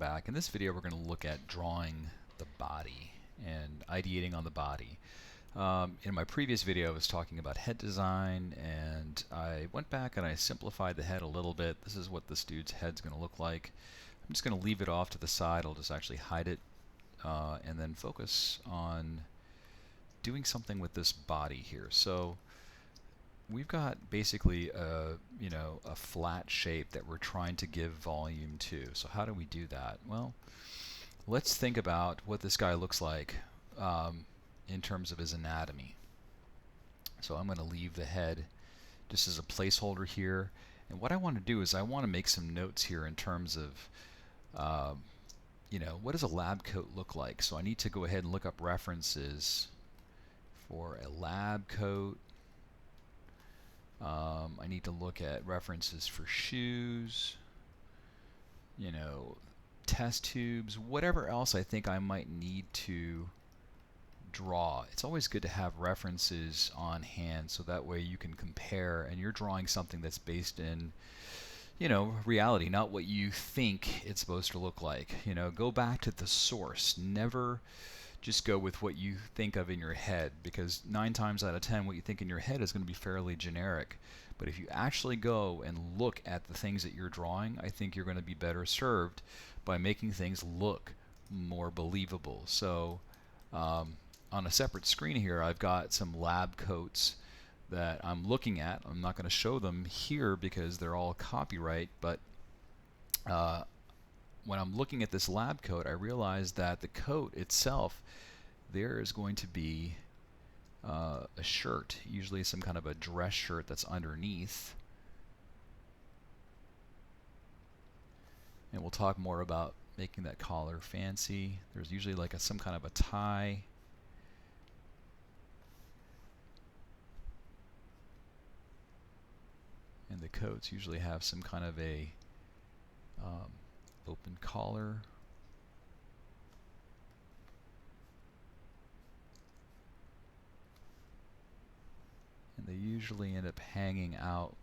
Back. In this video we're going to look at drawing the body and ideating on the body. In my previous video I was talking about head design, and I went back and I simplified the head a little bit. This is what this dude's head's going to look like. I'm just going to leave it off to the side. I'll just actually hide it and then focus on doing something with this body here. So we've got basically a flat shape that we're trying to give volume to. So how do we do that? Well, let's think about what this guy looks like in terms of his anatomy. So I'm going to leave the head just as a placeholder here. And what I want to do is I want to make some notes here in terms of what does a lab coat look like? So I need to go ahead and look up references for a lab coat. I need to look at references for shoes, test tubes, whatever else I think I might need to draw. It's always good to have references on hand so that way you can compare and you're drawing something that's based in reality, not what you think it's supposed to look like. Go back to the source. Never just go with what you think of in your head, because 9 times out of 10 what you think in your head is going to be fairly generic. But if you actually go and look at the things that you're drawing, I think you're going to be better served by making things look more believable. So on a separate screen here I've got some lab coats that I'm looking at. I'm not going to show them here because they're all copyright, but when I'm looking at this lab coat, I realize that the coat itself, there is going to be a shirt, usually some kind of a dress shirt that's underneath. And we'll talk more about making that collar fancy. There's usually like some kind of a tie. And the coats usually have some kind of a open collar. And they usually end up hanging out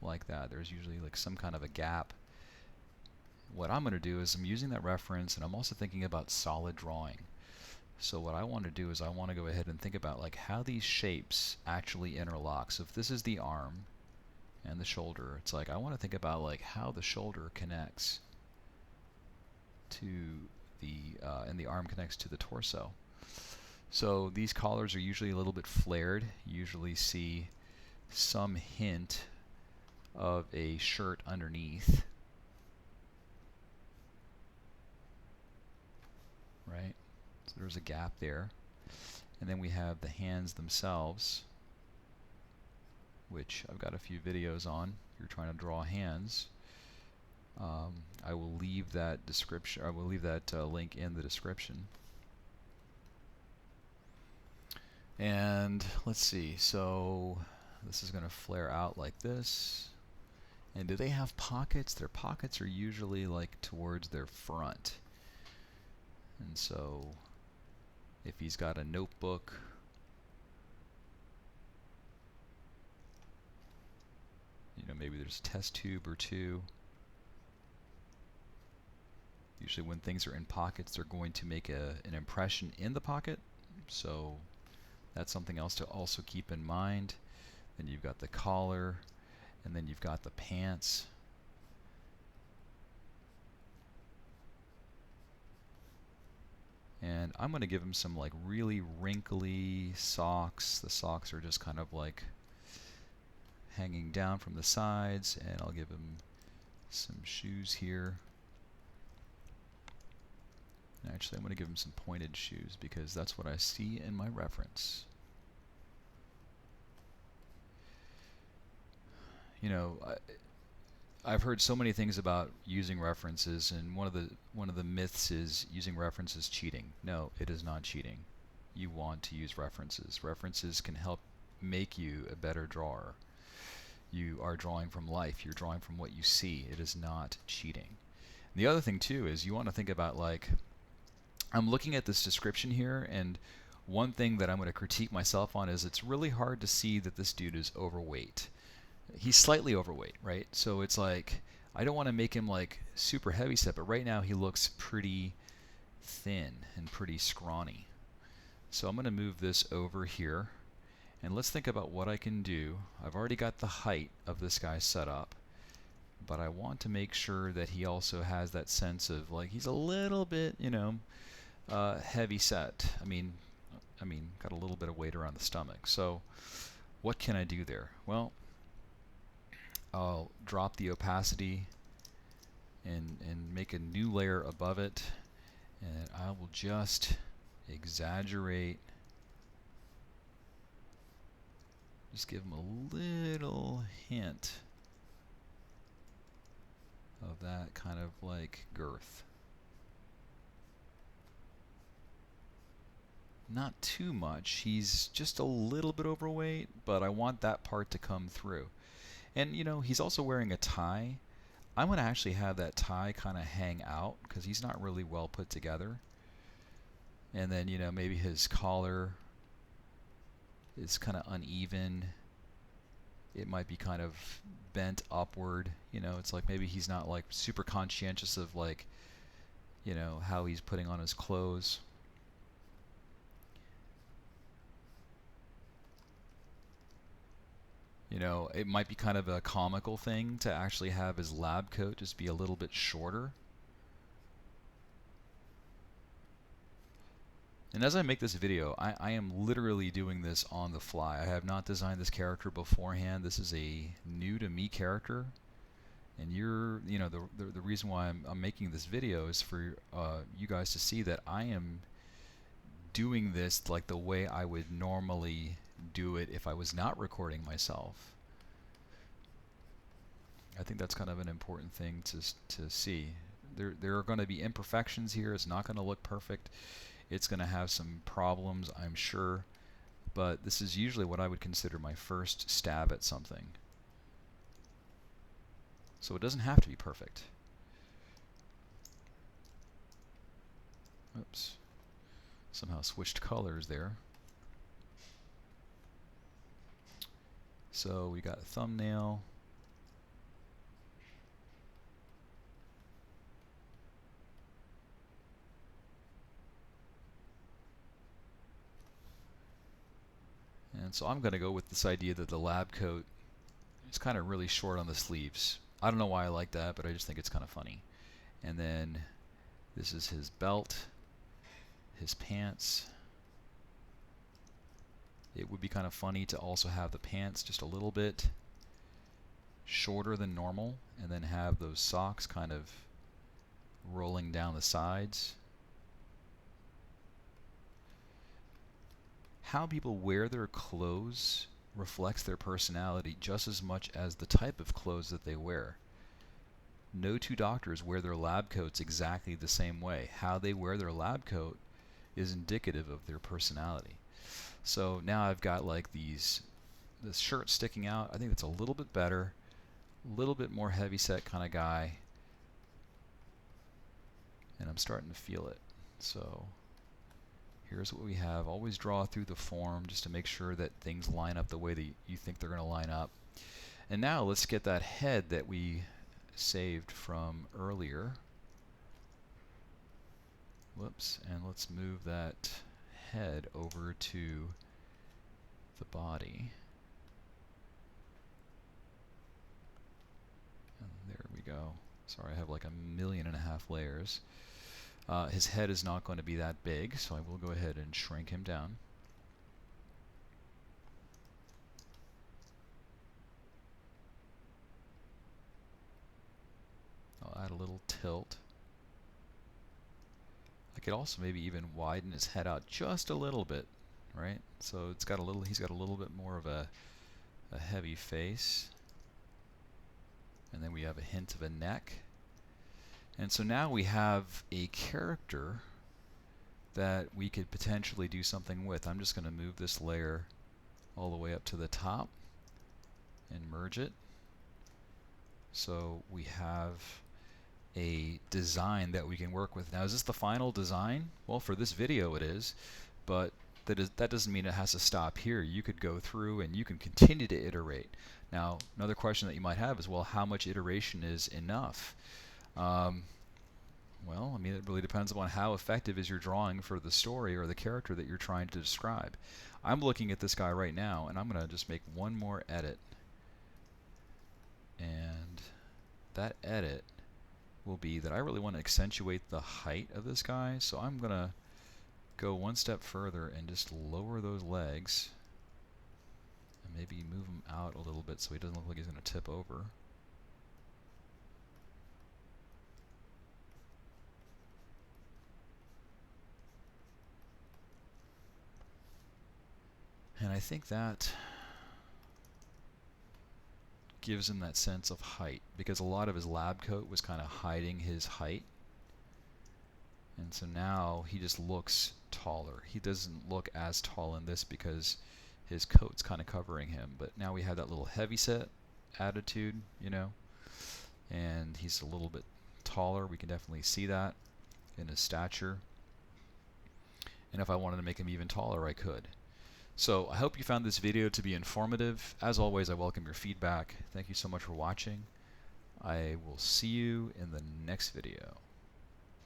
like that. There's usually like some kind of a gap. What I'm going to do is I'm using that reference, and I'm also thinking about solid drawing. So what I want to do is I want to go ahead and think about like how these shapes actually interlock. So if this is the arm and the shoulder, it's like I want to think about like how the shoulder connects to the and the arm connects to the torso. So these collars are usually a little bit flared. You usually see some hint of a shirt underneath, right? So there's a gap there. And then we have the hands themselves, which I've got a few videos on. If you're trying to draw hands, I will leave that description. I will leave that link in the description. And let's see. So this is going to flare out like this. And do they have pockets? Their pockets are usually like towards their front. And so if he's got a notebook, maybe there's a test tube or two. Usually when things are in pockets, they're going to make an impression in the pocket. So that's something else to also keep in mind. Then you've got the collar, and then you've got the pants. And I'm going to give him some like really wrinkly socks. The socks are just kind of like hanging down from the sides, and I'll give him some shoes here. Actually, I'm going to give him some pointed shoes because that's what I see in my reference. I've heard so many things about using references, and one of the myths is using references cheating. No, it is not cheating. You want to use references. References can help make you a better drawer. You are drawing from life. You're drawing from what you see. It is not cheating. And the other thing too is you want to think about, like, I'm looking at this description here, and one thing that I'm going to critique myself on is it's really hard to see that this dude is overweight. He's slightly overweight, right? So it's like I don't want to make him like super heavy set, but right now he looks pretty thin and pretty scrawny. So I'm going to move this over here, and let's think about what I can do. I've already got the height of this guy set up, but I want to make sure that he also has that sense of like he's a little bit, you know, heavy set. I mean, got a little bit of weight around the stomach. So what can I do there? Well, I'll drop the opacity and make a new layer above it, and I will just exaggerate, just give him a little hint of that kind of like girth. Not too much, he's just a little bit overweight, but I want that part to come through. And you know, he's also wearing a tie. I'm going to actually have that tie kind of hang out because he's not really well put together. And then, you know, maybe his collar is kind of uneven. It might be kind of bent upward. You know, it's like maybe he's not like super conscientious of like, you know, how he's putting on his clothes. You know, it might be kind of a comical thing to actually have his lab coat just be a little bit shorter. And as I make this video, I am literally doing this on the fly. I have not designed this character beforehand. This is a new to me character. And you know, the reason why I'm making this video is for you guys to see that I am doing this like the way I would normally do it if I was not recording myself. I think that's kind of an important thing to see. There are going to be imperfections here. It's not going to look perfect. It's going to have some problems, I'm sure, but this is usually what I would consider my first stab at something. So it doesn't have to be perfect. Oops. Somehow switched colors there. So we got a thumbnail. And so I'm going to go with this idea that the lab coat is kind of really short on the sleeves. I don't know why I like that, but I just think it's kind of funny. And then this is his belt, his pants. It would be kind of funny to also have the pants just a little bit shorter than normal, and then have those socks kind of rolling down the sides. How people wear their clothes reflects their personality just as much as the type of clothes that they wear. No two doctors wear their lab coats exactly the same way. How they wear their lab coat is indicative of their personality. So now I've got like this shirt sticking out. I think that's a little bit better, a little bit more heavy set kind of guy, and I'm starting to feel it. So here's what we have. Always draw through the form just to make sure that things line up the way that you think they're going to line up. And now let's get that head that we saved from earlier. Whoops, and let's move that head over to the body. And there we go. Sorry, I have like 1.5 million layers. His head is not going to be that big, so I will go ahead and shrink him down. I'll add a little tilt. I could also maybe even widen his head out just a little bit, right? So it's got a little, he's got a little bit more of a heavy face. And then we have a hint of a neck. And so now we have a character that we could potentially do something with. I'm just going to move this layer all the way up to the top and merge it. So we have a design that we can work with. Now, is this the final design? Well, for this video it is, but that doesn't mean it has to stop here. You could go through and you can continue to iterate. Now, another question that you might have is, well, how much iteration is enough? Well, I mean, it really depends upon how effective is your drawing for the story or the character that you're trying to describe. I'm looking at this guy right now, and I'm going to just make one more edit. And that edit will be that I really want to accentuate the height of this guy, so I'm going to go one step further and just lower those legs and maybe move him out a little bit so he doesn't look like he's going to tip over. And I think that gives him that sense of height, because a lot of his lab coat was kind of hiding his height. And so now he just looks taller. He doesn't look as tall in this because his coat's kind of covering him. But now we have that little heavyset attitude, you know, and he's a little bit taller. We can definitely see that in his stature. And if I wanted to make him even taller, I could. So I hope you found this video to be informative. As always, I welcome your feedback. Thank you so much for watching. I will see you in the next video.